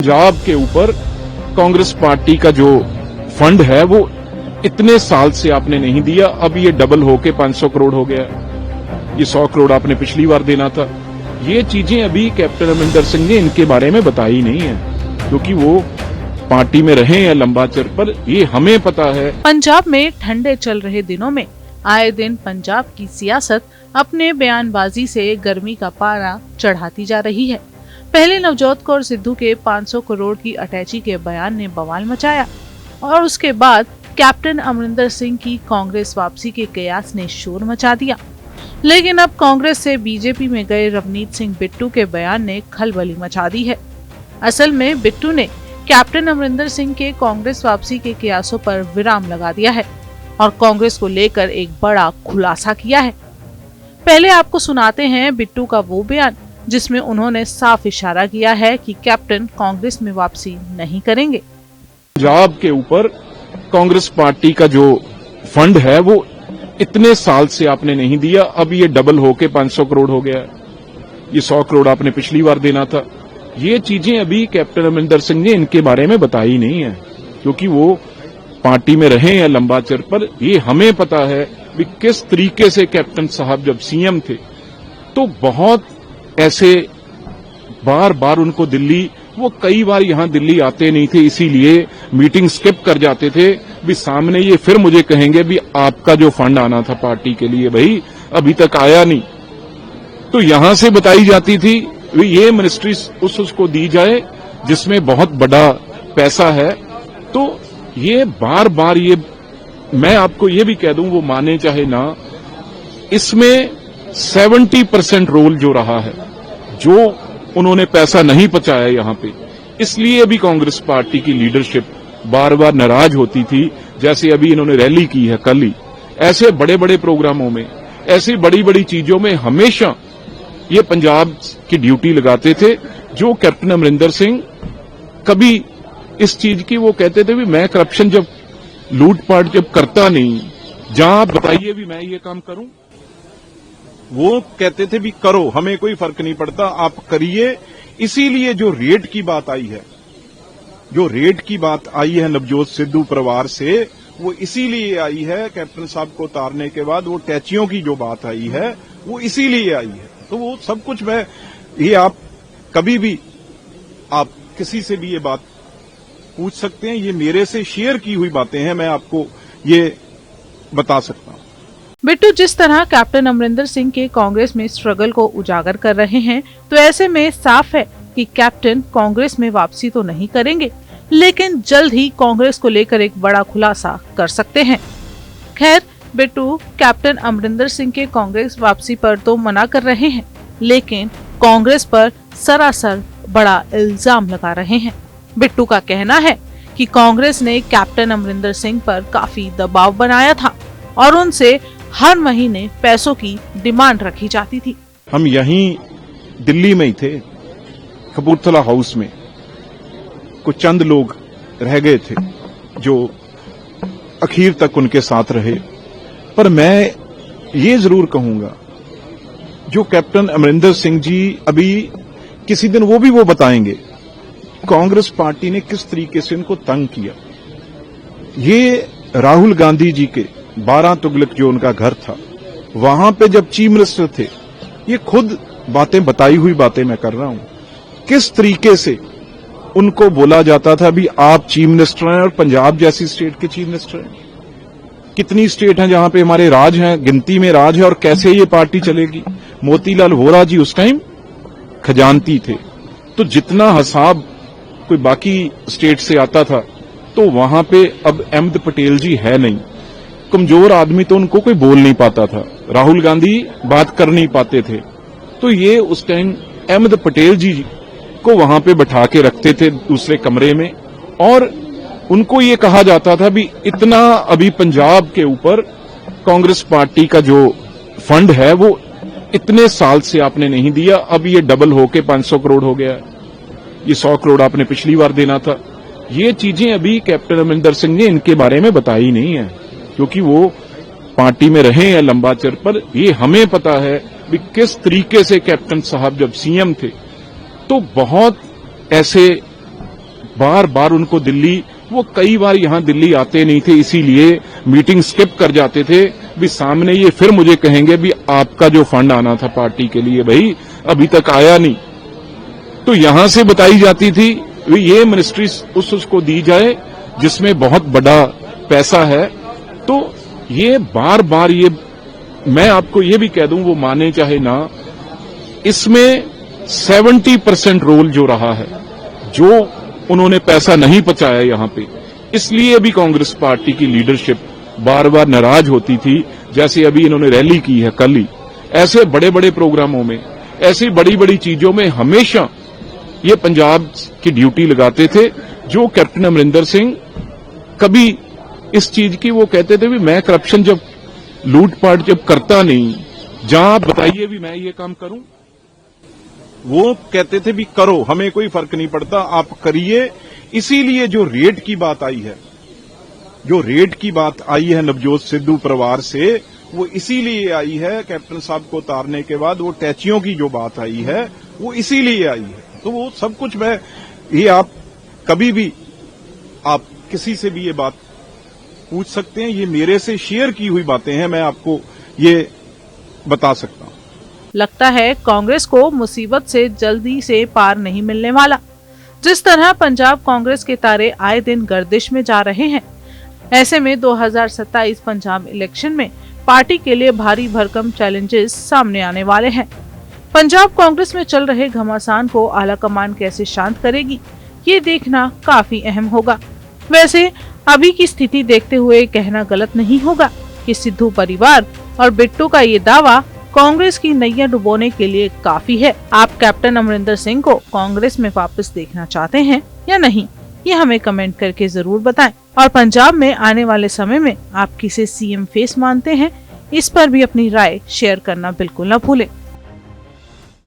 पंजाब के ऊपर कांग्रेस पार्टी का जो फंड है वो इतने साल से आपने नहीं दिया, अब ये डबल होके 500 करोड़ हो गया। ये 100 करोड़ आपने पिछली बार देना था। ये चीजें अभी कैप्टन अमरिंदर सिंह ने इनके बारे में बताई नहीं है, क्योंकि वो पार्टी में रहे हैं लंबा चर, पर ये हमें पता है। पंजाब में ठंडे चल रहे दिनों में आए दिन पंजाब की सियासत अपने बयानबाजी से गर्मी का पारा चढ़ाती जा रही है। पहले नवजोत कौर सिद्धू के 500 करोड़ की अटैची के बयान ने बवाल मचाया और उसके बाद कैप्टन अमरिंदर सिंह की कांग्रेस वापसी के कयास ने शोर मचा दिया। लेकिन अब कांग्रेस से बीजेपी में गए रवनीत सिंह बिट्टू के बयान ने खलबली मचा दी है। असल में बिट्टू ने कैप्टन अमरिंदर सिंह के कांग्रेस वापसी के कयासों पर विराम लगा दिया है और कांग्रेस को लेकर एक बड़ा खुलासा किया है। पहले आपको सुनाते हैं बिट्टू का वो बयान जिसमें उन्होंने साफ इशारा किया है कि कैप्टन कांग्रेस में वापसी नहीं करेंगे। पंजाब के ऊपर कांग्रेस पार्टी का जो फंड है वो इतने साल से आपने नहीं दिया, अब ये डबल होके 500 करोड़ हो गया। ये 100 करोड़ आपने पिछली बार देना था। ये चीजें अभी कैप्टन अमरिंदर सिंह ने इनके बारे में बताई नहीं है, क्योंकि वो पार्टी में रहे हैं लंबा चर, पर ये हमें पता है कि किस तरीके से कैप्टन साहब जब सीएम थे तो बहुत ऐसे बार बार उनको दिल्ली, वो कई बार यहां दिल्ली आते नहीं थे, इसीलिए मीटिंग स्किप कर जाते थे। भी सामने ये फिर मुझे कहेंगे भी आपका जो फंड आना था पार्टी के लिए भाई अभी तक आया नहीं, तो यहां से बताई जाती थी ये मिनिस्ट्री उसको दी जाए जिसमें बहुत बड़ा पैसा है। तो ये बार बार ये मैं आपको ये भी कह दूं, वो माने चाहे ना, इसमें 70% रोल जो रहा है, जो उन्होंने पैसा नहीं पहुंचाया यहां पे, इसलिए अभी कांग्रेस पार्टी की लीडरशिप बार बार नाराज होती थी। जैसे अभी इन्होंने रैली की है कल ही, ऐसे बड़े बड़े प्रोग्रामों में, ऐसी बड़ी बड़ी चीजों में हमेशा ये पंजाब की ड्यूटी लगाते थे। जो कैप्टन अमरिंदर सिंह कभी इस चीज की वो कहते थे भी मैं करप्शन जब लूटपाट जब करता नहीं, जहां आप बताइए भी मैं ये काम करूं, वो कहते थे भी करो, हमें कोई फर्क नहीं पड़ता, आप करिए। इसीलिए जो रेट की बात आई है, जो रेट की बात आई है नवजोत सिद्धू परिवार से, वो इसीलिए आई है कैप्टन साहब को उतारने के बाद। वो टैचियों की जो बात आई है वो इसीलिए आई है। तो वो सब कुछ मैं ये आप कभी भी आप किसी से भी ये बात पूछ सकते हैं, ये मेरे से शेयर की हुई बातें हैं, मैं आपको ये बता सकता हूं। बिट्टू जिस तरह कैप्टन अमरिंदर सिंह के कांग्रेस में स्ट्रगल को उजागर कर रहे हैं, तो ऐसे में साफ है कि कैप्टन कांग्रेस में वापसी तो नहीं करेंगे, लेकिन जल्द ही कांग्रेस को लेकर एक बड़ा खुलासा कर सकते हैं। खैर, बिट्टू कैप्टन अमरिंदर सिंह के कांग्रेस वापसी पर तो मना कर रहे हैं, लेकिन कांग्रेस पर सरासर बड़ा इल्जाम लगा रहे हैं। बिट्टू का कहना है कि कांग्रेस ने कैप्टन अमरिंदर सिंह पर काफी दबाव बनाया था और उनसे हर महीने पैसों की डिमांड रखी जाती थी। हम यहीं दिल्ली में ही थे, कपूरथला हाउस में कुछ चंद लोग रह गए थे जो आखिर तक उनके साथ रहे। पर मैं ये जरूर कहूंगा, जो कैप्टन अमरिंदर सिंह जी अभी किसी दिन वो भी वो बताएंगे कांग्रेस पार्टी ने किस तरीके से उनको तंग किया। ये राहुल गांधी जी के 12 तुगलक जो उनका घर था, वहां पे जब चीफ मिनिस्टर थे, ये खुद बातें बताई हुई बातें मैं कर रहा हूं, किस तरीके से उनको बोला जाता था भी आप चीफ मिनिस्टर हैं और पंजाब जैसी स्टेट के चीफ मिनिस्टर हैं। कितनी स्टेट हैं जहां पे हमारे राज हैं, गिनती में राज है, और कैसे ये पार्टी चलेगी। मोतीलाल वोरा जी उस टाइम खजानती थे, तो जितना हिसाब कोई बाकी स्टेट से आता था, तो वहां पे अब अहमद पटेल जी है नहीं, कमजोर आदमी, तो उनको कोई बोल नहीं पाता था। राहुल गांधी बात कर नहीं पाते थे, तो ये उस टाइम अहमद पटेल जी को वहां पे बैठा के रखते थे दूसरे कमरे में, और उनको ये कहा जाता था भी इतना अभी पंजाब के ऊपर कांग्रेस पार्टी का जो फंड है वो इतने साल से आपने नहीं दिया, अब ये डबल होके 500 करोड़ हो गया। ये 100 करोड़ आपने पिछली बार देना था। ये चीजें अभी कैप्टन अमरिंदर सिंह ने इनके बारे में बताई नहीं है, क्योंकि वो पार्टी में रहे हैं लंबा चर, पर ये हमें पता है कि किस तरीके से कैप्टन साहब जब सीएम थे तो बहुत ऐसे बार बार उनको दिल्ली, वो कई बार यहां दिल्ली आते नहीं थे, इसीलिए मीटिंग स्किप कर जाते थे। भी सामने ये फिर मुझे कहेंगे भी आपका जो फंड आना था पार्टी के लिए भाई अभी तक आया नहीं। तो यहां से बताई जाती थी भी ये मिनिस्ट्री उसको दी जाए जिसमें बहुत बड़ा पैसा है। तो ये बार बार ये, मैं आपको ये भी कह दूं, वो माने चाहे ना, इसमें 70% रोल जो रहा है, जो उन्होंने पैसा नहीं पहुंचाया यहां पे, इसलिए भी कांग्रेस पार्टी की लीडरशिप बार बार नाराज होती थी। जैसे अभी इन्होंने रैली की है कल ही, ऐसे बड़े बड़े प्रोग्रामों में, ऐसी बड़ी बड़ी चीजों में हमेशा ये पंजाब की ड्यूटी लगाते थे। जो कैप्टन अमरिंदर सिंह कभी इस चीज की, वो कहते थे भी मैं करप्शन जब, लूटपाट जब करता नहीं, जहां आप बताइए भी मैं ये काम करूं, वो कहते थे भी करो, हमें कोई फर्क नहीं पड़ता, आप करिए। इसीलिए जो रेट की बात आई है, जो रेट की बात आई है नवजोत सिद्धू परिवार से, वो इसीलिए आई है, कैप्टन साहब को उतारने के बाद वो टैचियों की जो बात आई है वो इसीलिए आई है। तो वो सब कुछ मैं, ये आप कभी भी आप किसी से भी ये बात पूछ सकते हैं, ये मेरे से शेयर की हुई बातें हैं, मैं आपको ये बता सकता हूं। लगता है कांग्रेस को मुसीबत से जल्दी से पार नहीं मिलने वाला। जिस तरह पंजाब कांग्रेस के तारे आए दिन गर्दिश में जा रहे हैं, ऐसे में 2027 पंजाब इलेक्शन में पार्टी के लिए भारी भरकम चैलेंजेस सामने आने वाले हैं। पंजाब कांग्रेस में चल रहे घमासान को आला कमान कैसे शांत करेगी, ये देखना काफी अहम होगा। वैसे अभी की स्थिति देखते हुए कहना गलत नहीं होगा कि सिद्धू परिवार और बिट्टू का ये दावा कांग्रेस की नैया डुबोने के लिए काफी है। आप कैप्टन अमरिंदर सिंह को कांग्रेस में वापस देखना चाहते हैं या नहीं, ये हमें कमेंट करके जरूर बताएं। और पंजाब में आने वाले समय में आप किसे सीएम फेस मानते हैं, इस पर भी अपनी राय शेयर करना बिल्कुल न भूलें।